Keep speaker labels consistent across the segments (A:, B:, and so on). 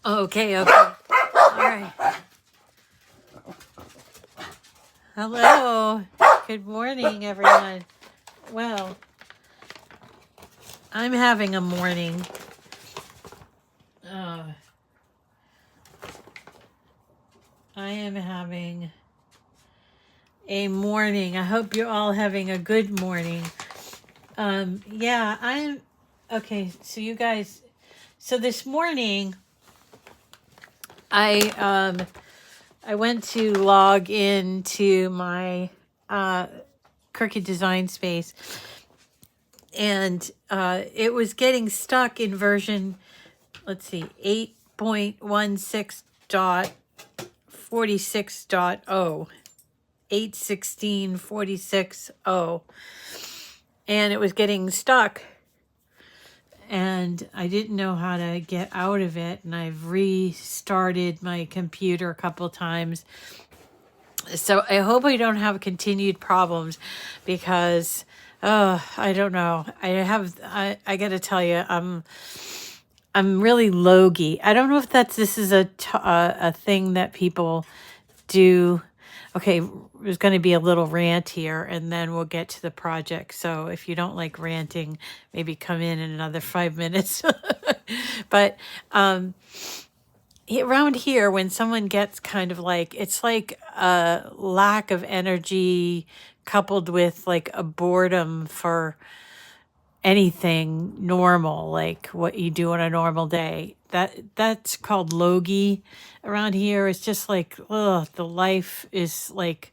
A: Okay, okay. All right. Hello. Good morning, everyone. Well, I'm having a morning. I am having a morning. I hope you're all having a good morning. Yeah, I'm okay. So you guys, so this morning, I went to log into my Cricut design space, and it was getting stuck in version, let's see, 8.16.46.0, 8.16.46.0, and it was getting stuck, and I didn't know how to get out of it, and I've restarted my computer a couple times. So I hope I don't have continued problems, because I don't know. I gotta tell you, I'm really logy. I don't know if this is a thing that people do. Okay, there's going to be a little rant here, and then we'll get to the project. So if you don't like ranting, maybe come in another 5 minutes. But around here, when someone gets kind of like, it's like a lack of energy coupled with like a boredom for anything normal, like what you do on a normal day. That's called logy around here. It's just like, the life is like,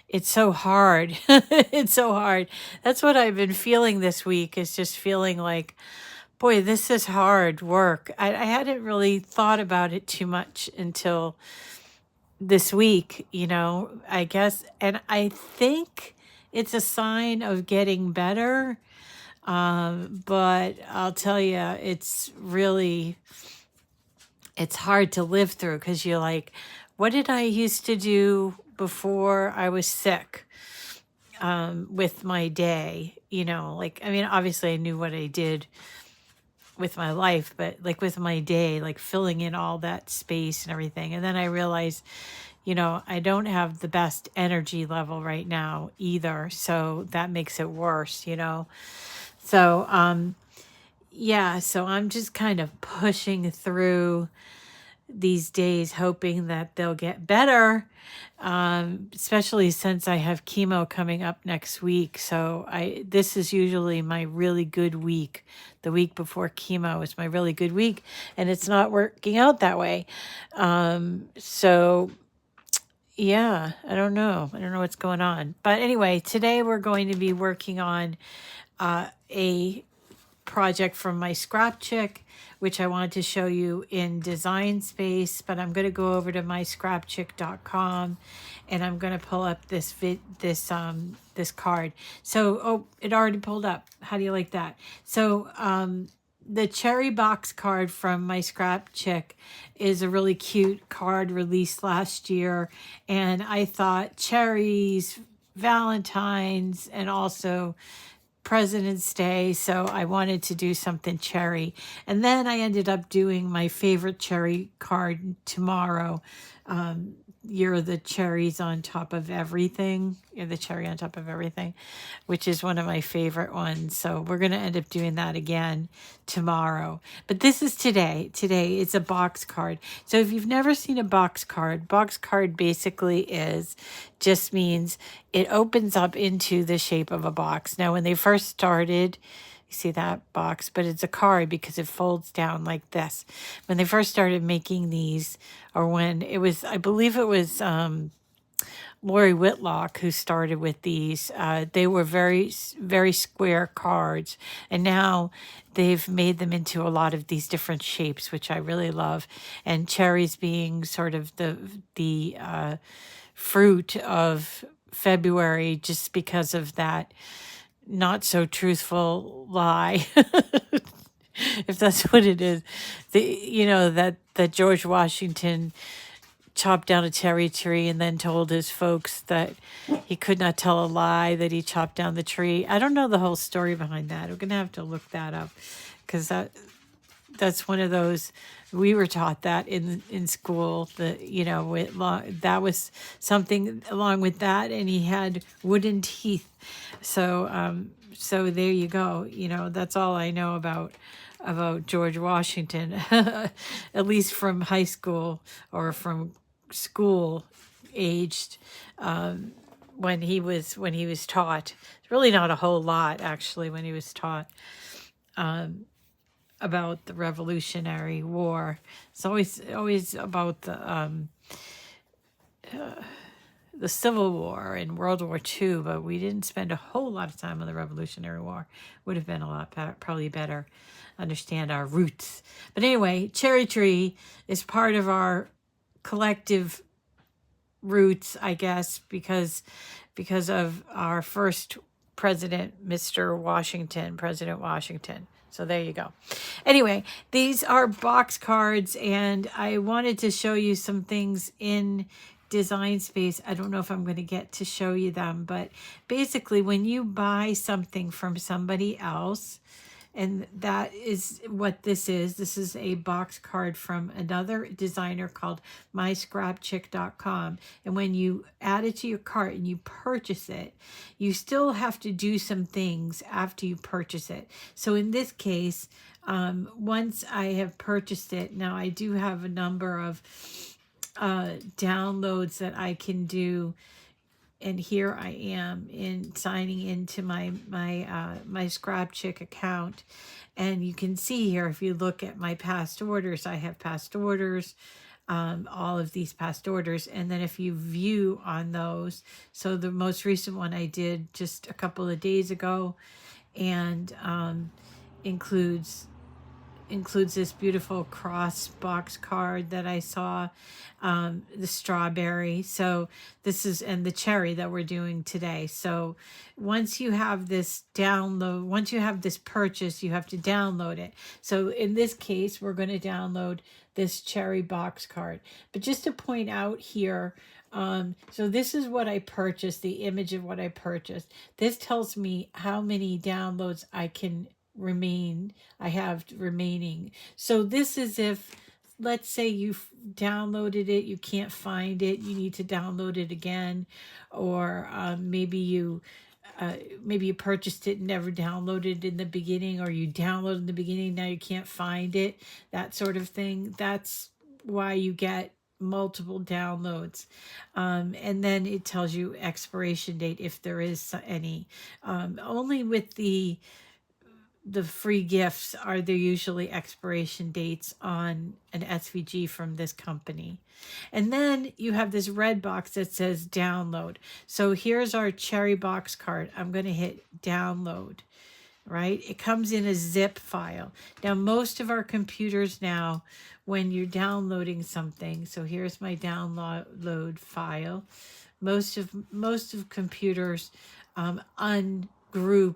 A: it's so hard. It's so hard. That's what I've been feeling this week, is just feeling like, boy, this is hard work. I hadn't really thought about it too much until this week, I guess. And I think it's a sign of getting better. But I'll tell you, it's hard to live through, because you're like, what did I used to do before I was sick, with my day? Like, I mean, obviously I knew what I did with my life, but like with my day, like filling in all that space and everything. And then I realized, I don't have the best energy level right now either. So that makes it worse, So, yeah, so I'm just kind of pushing through these days, hoping that they'll get better, especially since I have chemo coming up next week. So this is usually my really good week. The week before chemo is my really good week, and it's not working out that way. So yeah, I don't know. I don't know what's going on. But anyway, today we're going to be working on a project from my scrap chick, which I wanted to show you in Design Space, but I'm going to go over to myscrapchick.com, and I'm going to pull up this card. So, it already pulled up. How do you like that? So, the cherry box card from my scrap chick is a really cute card released last year, and I thought cherries, Valentine's, and also President's Day, so I wanted to do something cherry. And then I ended up doing my favorite cherry card tomorrow. You're the cherries on top of everything. You're the cherry on top of everything, which is one of my favorite ones. So we're going to end up doing that again tomorrow. But this is today. Today it's a box card. So if you've never seen a box card basically just means it opens up into the shape of a box. Now, when they first started, you see that box, but it's a card because it folds down like this. When they first started making these, or when it was, I believe it was Lori Whitlock who started with these, they were very, very square cards. And now they've made them into a lot of these different shapes, which I really love. And cherries being sort of the fruit of February, just because of that not so truthful lie, if that's what it is. That George Washington chopped down a cherry tree and then told his folks that he could not tell a lie, that he chopped down the tree. I don't know the whole story behind that. We're gonna have to look that up, because that's one of those, we were taught that in school, that, you know, that was something along with that, and he had wooden teeth. So so there you go. You know, that's all I know about George Washington, at least from high school or from school aged, when he was taught. Really not a whole lot actually when he was taught about the Revolutionary War. It's always about the Civil War and World War II, but we didn't spend a whole lot of time on the Revolutionary War. Would have been a lot probably better understand our roots. But anyway, cherry tree is part of our collective roots, I guess, because of our first president, President Washington. So there you go. Anyway, these are box cards, and I wanted to show you some things in Design Space. I don't know if I'm going to get to show you them, but basically when you buy something from somebody else, and that is what this is. This is a box card from another designer called myscrapchick.com. And when you add it to your cart and you purchase it, you still have to do some things after you purchase it. So in this case, once I have purchased it, now I do have a number of downloads that I can do, and here I am in signing into my Scrapchick account, and you can see here, if you look at my past orders, I have past orders, all of these past orders, and then if you view on those, so the most recent one I did just a couple of days ago, and includes this beautiful cross box card that I saw, the strawberry. So this is, and the cherry that we're doing today. So once you have this download, once you have this purchase, you have to download it. So in this case, we're going to download this cherry box card. But just to point out here, so this is what I purchased, the image of what I purchased. This tells me how many downloads I have remaining. So this is if, let's say you've downloaded it, you can't find it, you need to download it again, or maybe you purchased it and never downloaded in the beginning, or you downloaded in the beginning, now you can't find it, that sort of thing. That's why you get multiple downloads. And then it tells you expiration date if there is any. Only with the free gifts are there usually expiration dates on an SVG from this company. And then you have this red box that says download. So here's our cherry box card. I'm going to hit download, right? It comes in a zip file. Now, most of our computers now, when you're downloading something, so here's my download file. Most of computers ungroup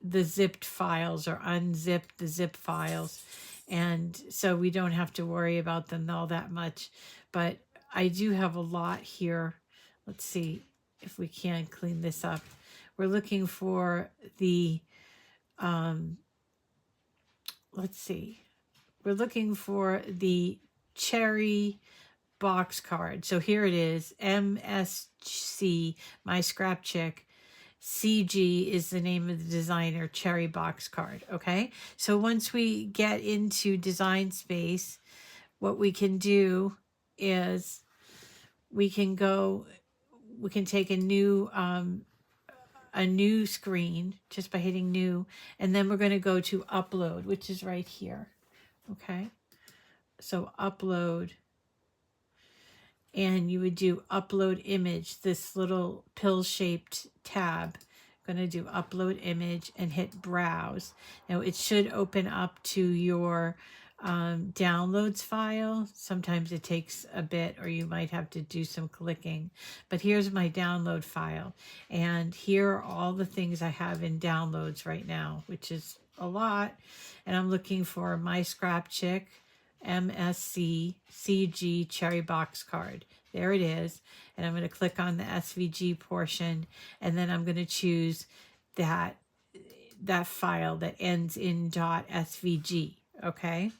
A: the zipped files or unzip the zip files, and so we don't have to worry about them all that much. But I do have a lot here. Let's see if we can clean this up. We're looking for the let's see, we're looking for the cherry box card. So here it is, MSC, my scrap chick. CG is the name of the designer, cherry box card. Okay, so once we get into Design Space, what we can do is we can take a new screen just by hitting new, and then we're going to go to upload, which is right here. Okay, so upload, and you would do upload image, this little pill-shaped tab. I'm going to do upload image and hit browse. Now it should open up to your downloads file. Sometimes it takes a bit, or you might have to do some clicking. But here's my download file, and here are all the things I have in downloads right now, which is a lot. And I'm looking for my scrap chick MSC CG cherry box card. There it is. And I'm going to click on the SVG portion, and then I'm going to choose that file that ends in .svg. okay?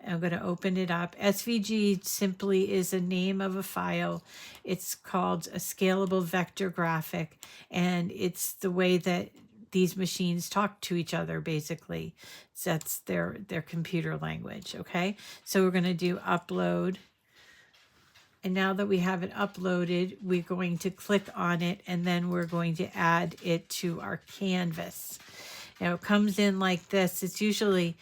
A: I'm going to open it up. SVG simply is a name of a file. It's called a scalable vector graphic, and it's the way that these machines talk to each other, basically. So that's their computer language, okay? So we're going to do upload. And now that we have it uploaded, we're going to click on it, and then we're going to add it to our canvas. Now it comes in like this. It's usually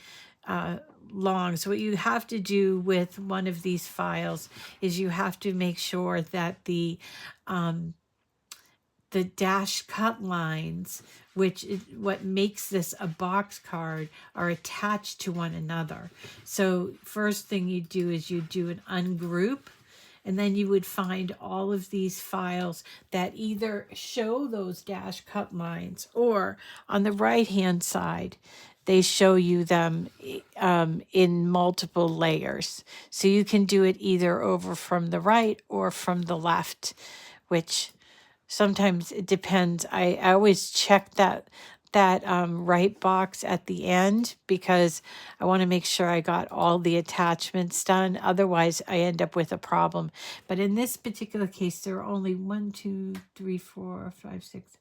A: long. So what you have to do with one of these files is you have to make sure that the dash cut lines, which is what makes this a box card, are attached to one another. So first thing you do is you do an ungroup, and then you would find all of these files that either show those dash cut lines, or on the right hand side, they show you them in multiple layers. So you can do it either over from the right or from the left, which sometimes it depends. I always check that right box at the end, because I want to make sure I got all the attachments done. Otherwise, I end up with a problem. But in this particular case, there are only 1, 2, 3, 4, 5, 6.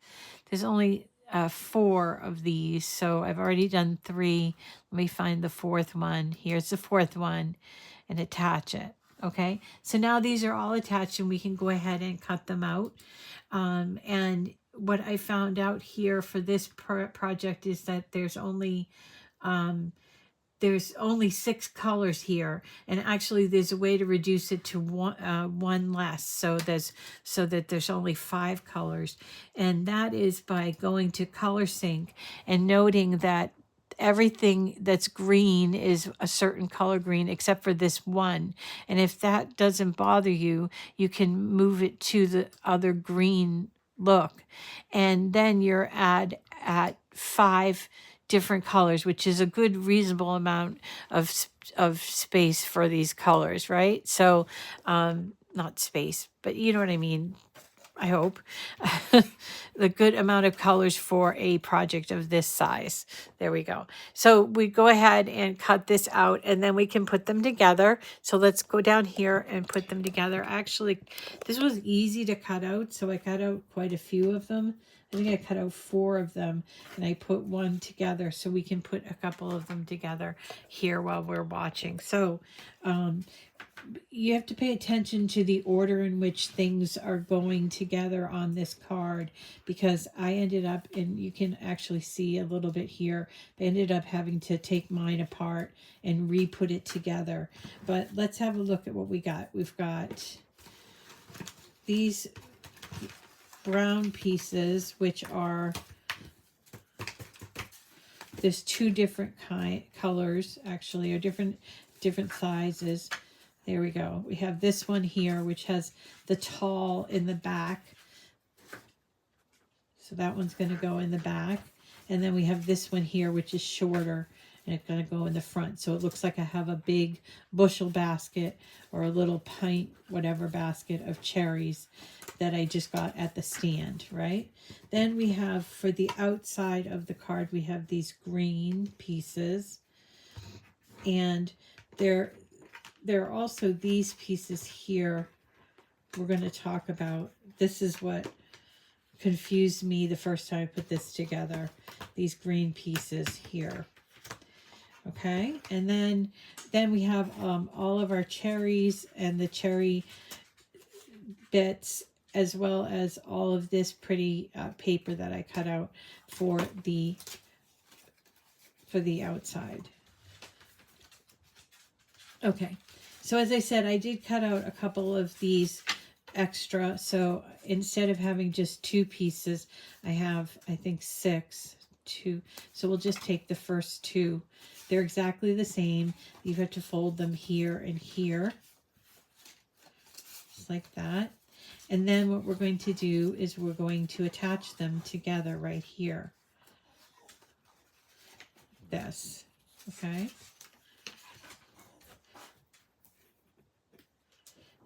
A: There's only 4 of these. So I've already done 3. Let me find the 4th one. Here's the 4th one, and attach it. Okay, so now these are all attached, and we can go ahead and cut them out. And what I found out here for this project is that there's only 6 colors here, and actually there's a way to reduce it to one less, so that there's only 5 colors, and that is by going to ColorSync and noting that everything that's green is a certain color green except for this one. And if that doesn't bother you, you can move it to the other green look, and then you're at 5 different colors, which is a good reasonable amount of space for these colors, right? So not space, but you know what I mean, I hope. The good amount of colors for a project of this size. There we go. So we go ahead and cut this out, and then we can put them together. So let's go down here and put them together. Actually, this was easy to cut out, so I cut out quite a few of them. I think I cut out 4 of them, and I put one together, so we can put a couple of them together here while we're watching. So you have to pay attention to the order in which things are going together on this card, because I ended up, and you can actually see a little bit here, I ended up having to take mine apart and re-put it together. But let's have a look at what we got. We've got these brown pieces, which are, there's 2 different colors actually, or different sizes. There we go. We have this one here, which has the tall in the back. So that one's going to go in the back. And then we have this one here, which is shorter, and it's going to go in the front. So it looks like I have a big bushel basket or a little pint, whatever basket of cherries that I just got at the stand, right? Then we have, for the outside of the card, we have these green pieces. And there are also these pieces here we're going to talk about. This is what confused me the first time I put this together. These green pieces here. Okay, and then we have all of our cherries and the cherry bits, as well as all of this pretty paper that I cut out for the outside. Okay, so as I said, I did cut out a couple of these extra. So instead of having just 2 pieces, I have, I think, 6. 2. So we'll just take the first 2. They're exactly the same. You have to fold them here and here, just like that. And then what we're going to do is we're going to attach them together right here. This, okay?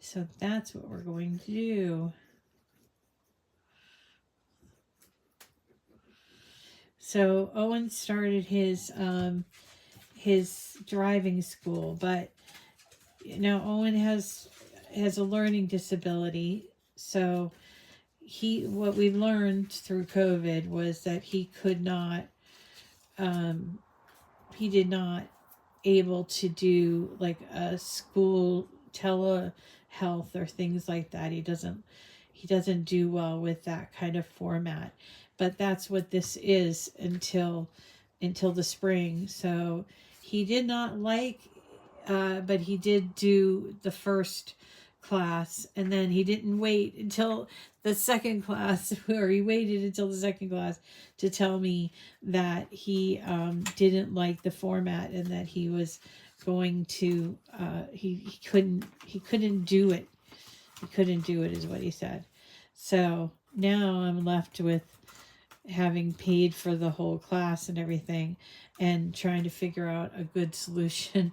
A: So that's what we're going to do. So Owen started his his driving school, but Owen has a learning disability, so what we learned through COVID was that he could not, he did not able to do like a school telehealth or things like that. He doesn't do well with that kind of format, but that's what this is until the spring. So he did not like, but he did do the first class, and then he didn't wait until the second class, or he waited until the second class to tell me that he didn't like the format, and that he was going to he couldn't do it. He couldn't do it is what he said. So now I'm left with having paid for the whole class and everything, and trying to figure out a good solution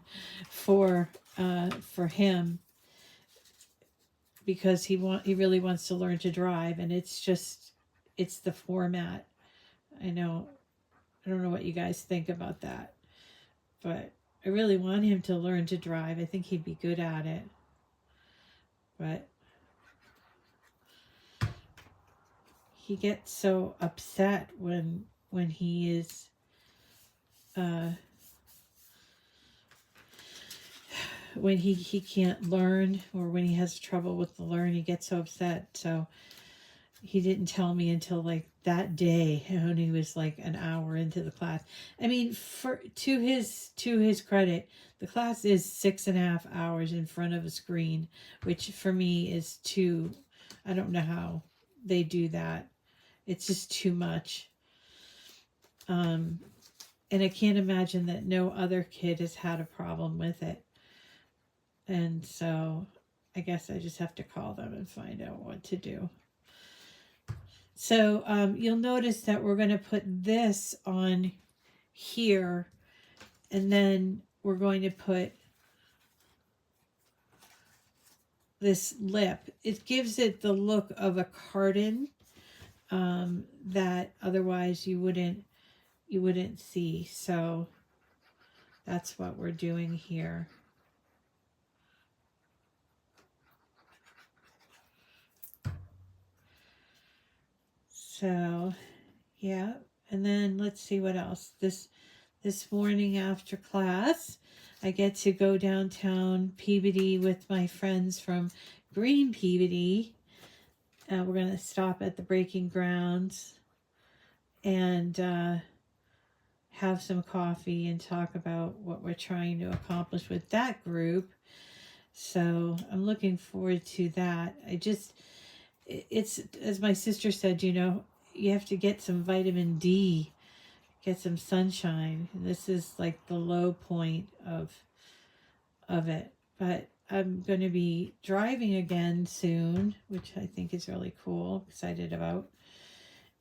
A: for him, because he really wants to learn to drive, and it's the format. I don't know what you guys think about that, but I really want him to learn to drive. I think he'd be good at it, but he gets so upset when he is when he can't learn, or when he has trouble with the learn. He gets so upset. So he didn't tell me until like that day, when he was like an hour into the class. I mean, to his credit, the class is 6.5 hours in front of a screen, which for me is too. I don't know how they do that. It's just too much. And I can't imagine that no other kid has had a problem with it. And so I guess I just have to call them and find out what to do. So you'll notice that we're going to put this on here, and then we're going to put this lip. It gives it the look of a carton that otherwise you wouldn't see. So that's what we're doing here. So yeah, and then let's see what else. This morning after class, I get to go downtown Peabody with my friends from Green Peabody. We're going to stop at the Breaking Grounds and have some coffee and talk about what we're trying to accomplish with that group. So I'm looking forward to that. It's, as my sister said, you have to get some vitamin D, get some sunshine. And this is like the low point of it. But I'm going to be driving again soon, which I think is really cool. Excited about.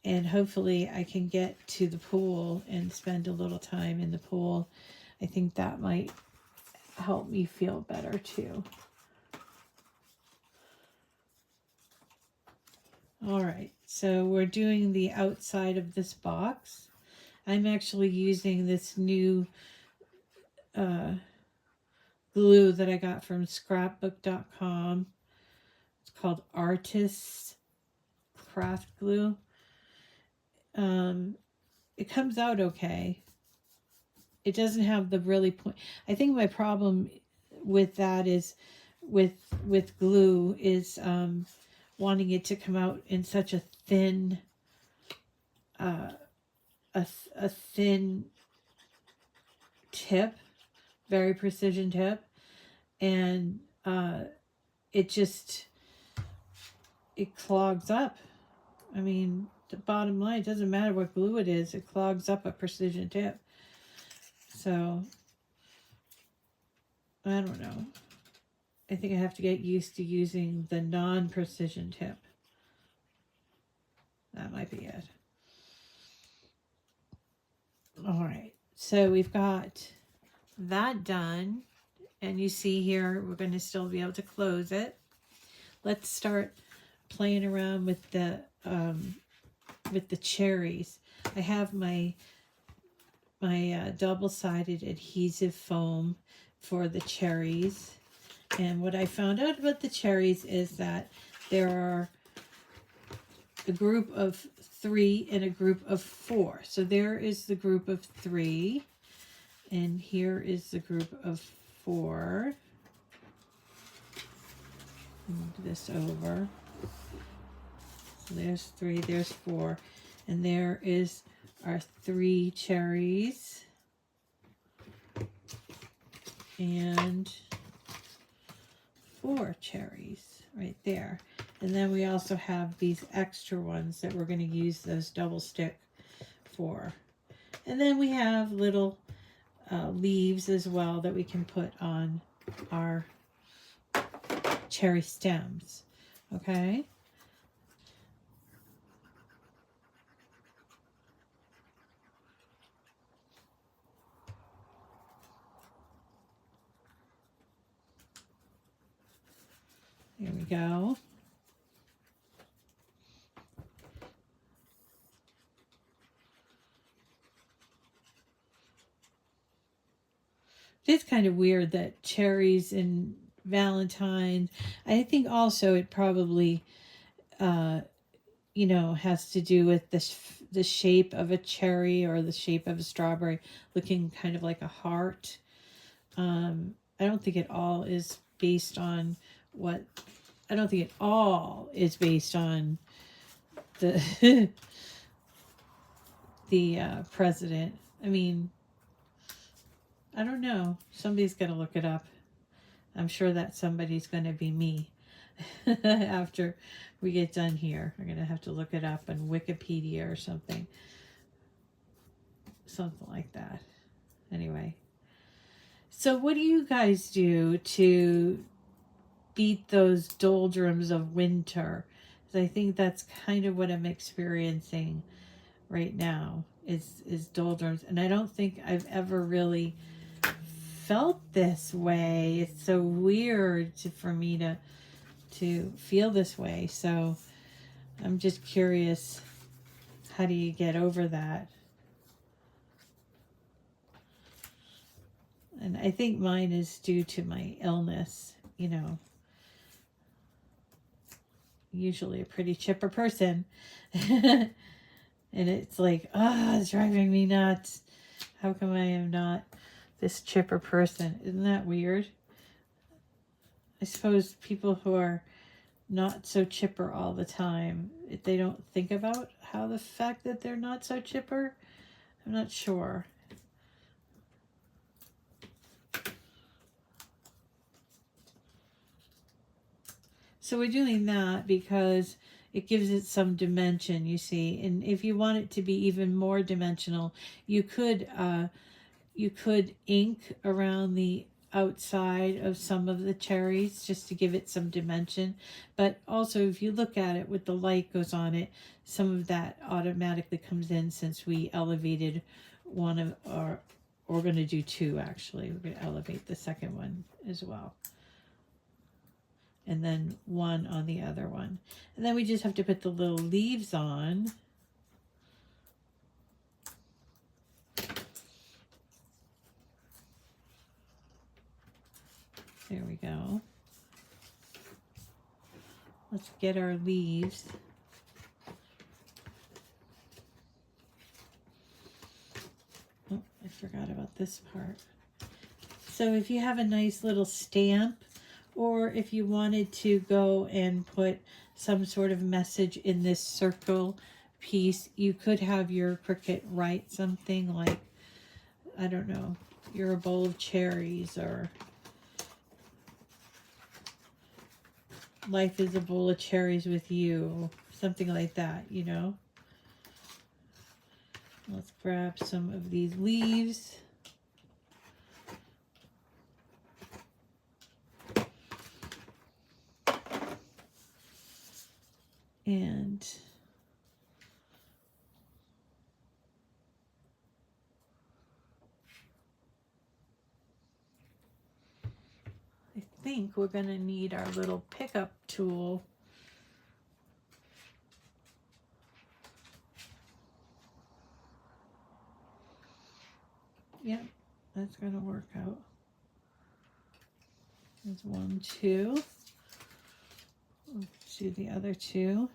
A: And hopefully I can get to the pool and spend a little time in the pool. I think that might help me feel better too. All right, so we're doing the outside of this box. I'm actually using this new glue that I got from scrapbook.com. It's called Artist's Craft Glue. It comes out okay. It doesn't have the really point. I think my problem with that is with glue is wanting it to come out in such a thin a thin tip, very precision tip, and it clogs up. I mean, the bottom line, it doesn't matter what glue it is, it clogs up a precision tip. So I don't know. I think I have to get used to using the non-precision tip. That might be it. All right, so we've got that done, and you see here we're going to still be able to close it. Let's start playing around with the cherries. I have my my double-sided adhesive foam for the cherries. And what I found out about the cherries is that there are a group of 3 and a group of 4. So there is the group of 3, and here is the group of 4. Move this over. So there's 3, there's 4, and there is our 3 cherries and 4 cherries right there. And then we also have these extra ones that we're going to use those double stick for. And then we have little leaves as well that we can put on our cherry stems. Okay. There we go. It's kind of weird that cherries and Valentine's. I think also it probably, you know, has to do with the shape of a cherry or the shape of a strawberry looking kind of like a heart. I don't think it all is based on what, I don't think it all is based on the, the president. I mean, I don't know. Somebody's got to look it up. I'm sure that somebody's going to be me after we get done here. We're going to have to look it up on Wikipedia or something. Something like that. Anyway. So what do you guys do to beat those doldrums of winter? Because I think that's kind of what I'm experiencing right now is doldrums. And I don't think I've ever really felt this way. It's so weird for me to feel this way. So I'm just curious, how do you get over that? And I think mine is due to my illness, you know. Usually a pretty chipper person. And it's like, it's driving me nuts. How come I am not this chipper person? Isn't that weird? I suppose people who are not so chipper all the time, if they don't think about how the fact that they're not so chipper, I'm not sure. So we're doing that because it gives it some dimension, you see. And if you want it to be even more dimensional, you could ink around the outside of some of the cherries just to give it some dimension. But also, if you look at it with the light goes on it, some of that automatically comes in since we elevated one of our, we're going to do 2 actually. We're going to elevate the second one as well. And then 1 on the other one. And then we just have to put the little leaves on. There we go. Let's get our leaves. Oh, I forgot about this part. So if you have a nice little stamp, or if you wanted to go and put some sort of message in this circle piece, you could have your Cricut write something like, I don't know, you're a bowl of cherries, or life is a bowl of cherries with you, something like that, you know. Let's grab some of these leaves. And I think we're going to need our little pickup tool. that's going to work out. There's 1, 2. Let's do the other 2.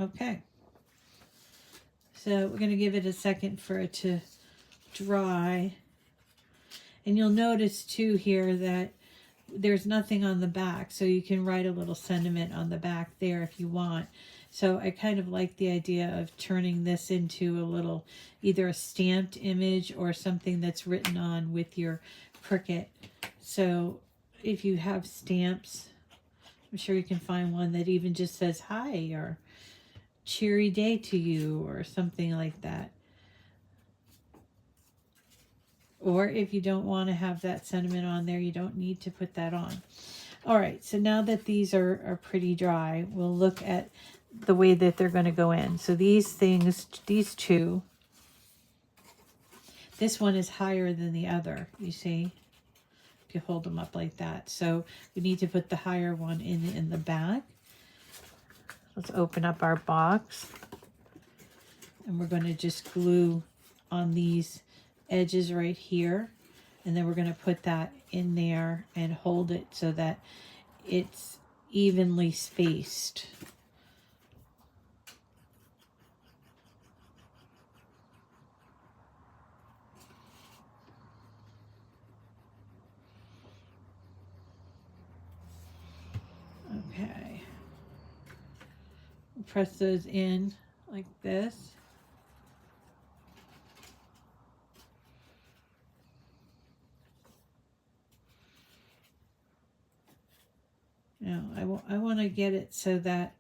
A: Okay. So we're going to give it a second for it to dry. And you'll notice too here that there's nothing on the back, so you can write a little sentiment on the back there if you want. So I kind of like the idea of turning this into a little, either a stamped image or something that's written on with your Cricut. So if you have stamps, I'm sure you can find one that even just says hi or cheery day to you or something like that. Or if you don't want to have that sentiment on there, you don't need to put that on. All right, so now that these are pretty dry, we'll look at the way that they're going to go in. So these things, these 2, this one is higher than the other, you see? If you hold them up like that. So we need to put the higher one in the back. Let's open up our box. And we're going to just glue on these edges right here, and then we're going to put that in there and hold it so that it's evenly spaced. Okay, press those in like this. Now, I want to get it so that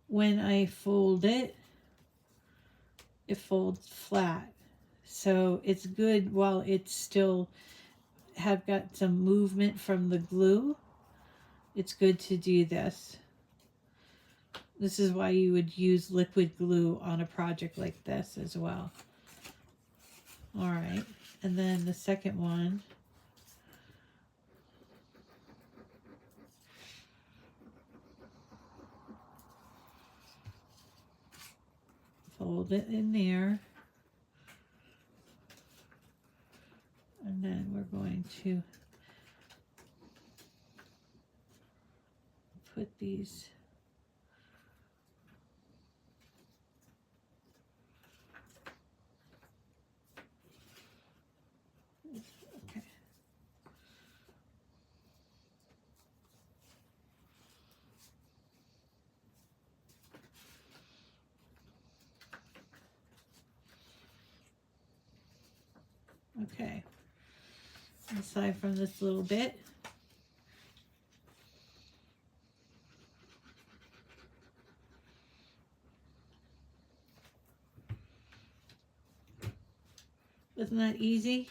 A: when I fold it, it folds flat. So it's good while it's still have got some movement from the glue. It's good to do this. This is why you would use liquid glue on a project like this as well. All right, and then the second one. Fold it in there. And then we're going to put these okay. Okay. Aside from this little bit, wasn't that easy?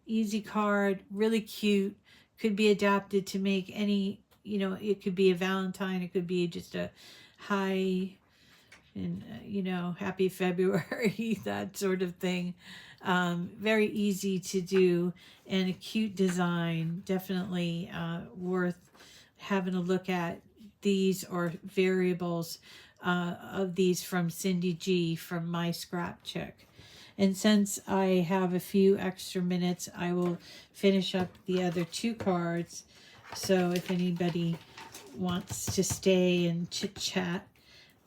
A: Easy card, really cute, could be adapted to make any, you know, it could be a Valentine, it could be just a hi and you know, happy February, that sort of thing. Very easy to do and a cute design. Definitely worth having a look at. These are variables of these from Cindy G from My Scrap Chick. And since I have a few extra minutes, I will finish up the other 2 cards. So if anybody wants to stay and chit chat,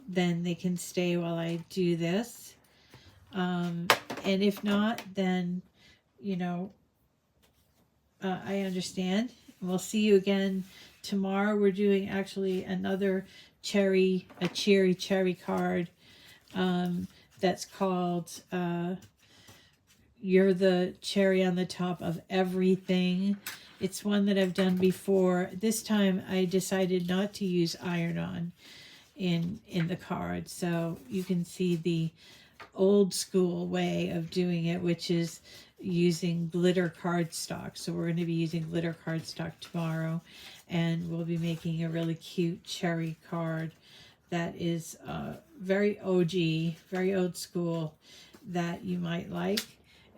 A: then they can stay while I do this. And if not, then, you know, I understand. We'll see you again tomorrow. We're doing actually another cherry card. That's called You're the Cherry on the Top of Everything. It's one that I've done before. This time I decided not to use iron-on in the card, so you can see the old school way of doing it, which is using glitter cardstock. So we're going to be using glitter cardstock tomorrow, and we'll be making a really cute cherry card that is very OG, very old school, that you might like.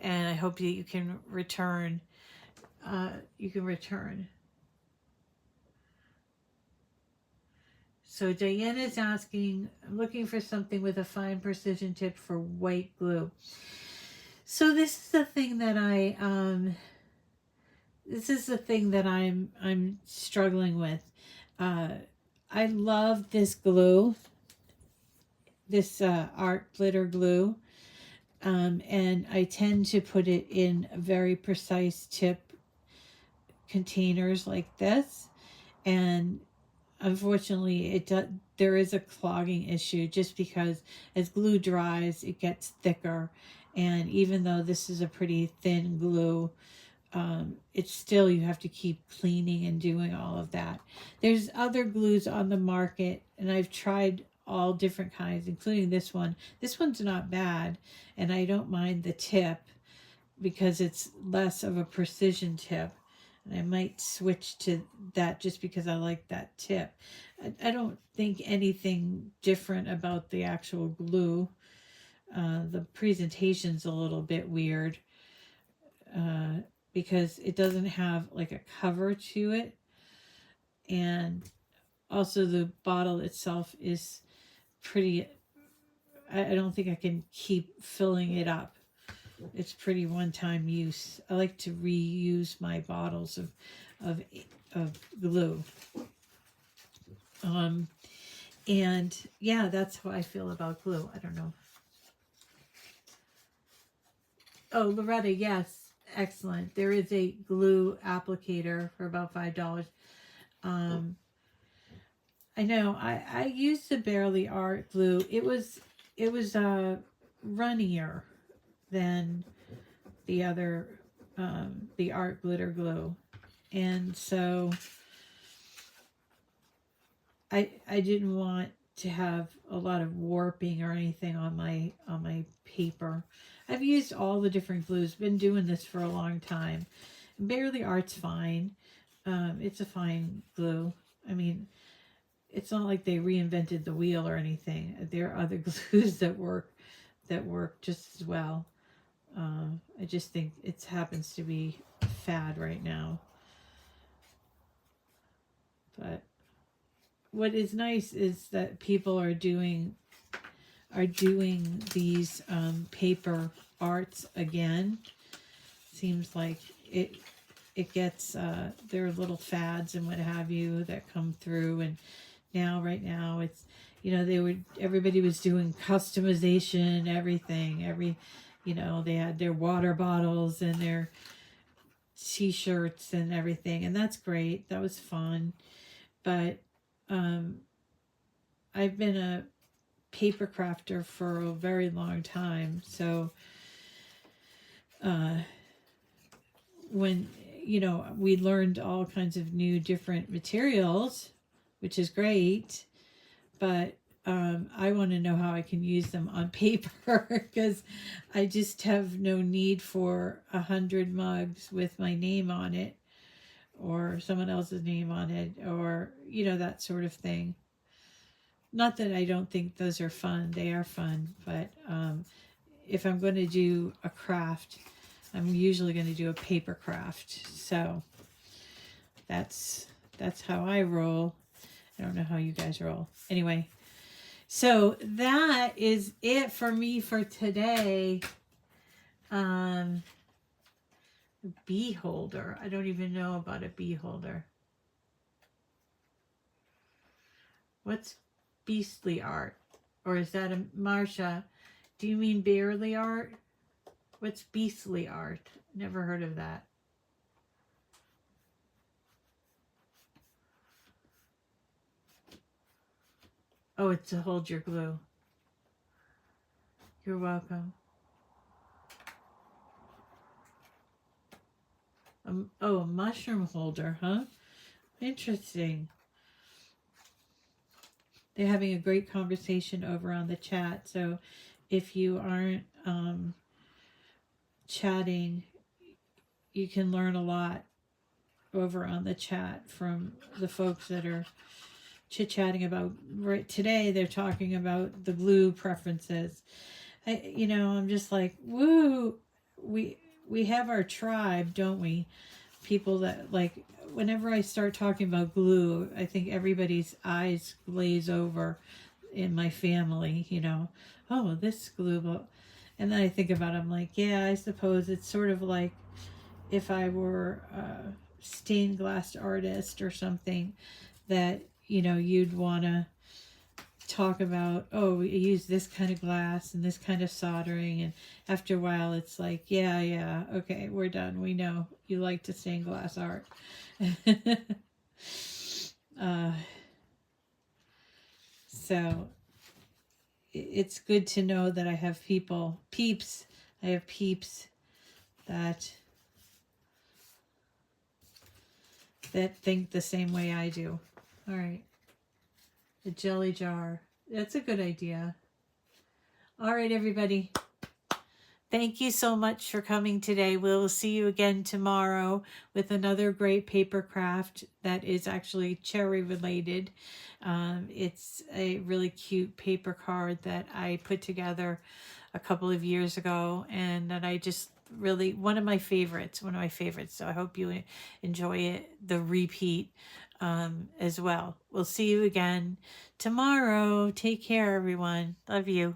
A: And I hope that you can return. So Diana's asking, I'm looking for something with a fine precision tip for white glue. So this is the thing that I'm struggling with. I love this glue, this art glitter glue, and I tend to put it in very precise tip containers like this, and unfortunately there is a clogging issue, just because as glue dries it gets thicker, and even though this is a pretty thin glue, it's still, you have to keep cleaning and doing all of that. There's other glues on the market, and I've tried all different kinds, including this one. This one's not bad, and I don't mind the tip because it's less of a precision tip. And I might switch to that just because I like that tip. I don't think anything different about the actual glue. The presentation's a little bit weird because it doesn't have like a cover to it. And also the bottle itself is pretty, I don't think I can keep filling it up. It's pretty one-time use. I like to reuse my bottles of glue. And yeah, that's how I feel about glue. I don't know. Oh, Loretta, yes, excellent. There is a glue applicator for about $5. I know. I used the Barely Art glue. It was runnier than the other the art glitter glue, and so I didn't want to have a lot of warping or anything on my paper. I've used all the different glues, been doing this for a long time. Barely Art's fine. It's a fine glue. I mean, it's not like they reinvented the wheel or anything. There are other glues that work just as well. I just think it happens to be a fad right now. But what is nice is that people are doing these paper arts again. Seems like it gets there are little fads and what have you that come through, and right now it's, everybody was doing customization, everything, they had their water bottles and their t-shirts and everything, and that's great. That was fun. But I've been a paper crafter for a very long time, so when we learned all kinds of new different materials, which is great, but I want to know how I can use them on paper because I just have no need for 100 mugs with my name on it or someone else's name on it, or that sort of thing. Not that I don't think those are fun. They are fun, but if I'm going to do a craft, I'm usually going to do a paper craft. So that's how I roll. I don't know how you guys roll. Anyway, so that is it for me for today. Bee holder. I don't even know about a bee holder. What's beastly art? Or is that a Marsha? Do you mean barely art? What's beastly art? Never heard of that. Oh, it's to hold your glue. You're welcome. Oh, a mushroom holder, huh? Interesting. They're having a great conversation over on the chat. So if you aren't chatting, you can learn a lot over on the chat from the folks that are chit-chatting about, right today they're talking about the glue preferences. I'm just like, woo, we we have our tribe, don't we? People that like, whenever I start talking about glue, I think everybody's eyes glaze over in my family, oh, this glue, and then I think about it, I'm like, yeah, I suppose it's sort of like if I were a stained glass artist or something, that you'd want to talk about, oh, we use this kind of glass and this kind of soldering, and after a while it's like, yeah, okay, we're done, we know you like to stain glass art. uh, so it's good to know that I have peeps, I have peeps that think the same way I do. All right, the jelly jar, that's a good idea. All right, everybody. Thank you so much for coming today. We'll see you again tomorrow with another great paper craft that is actually cherry related. It's a really cute paper card that I put together a couple of years ago, and that I just really, one of my favorites. So I hope you enjoy it, the repeat as well. We'll see you again tomorrow. Take care, everyone. Love you.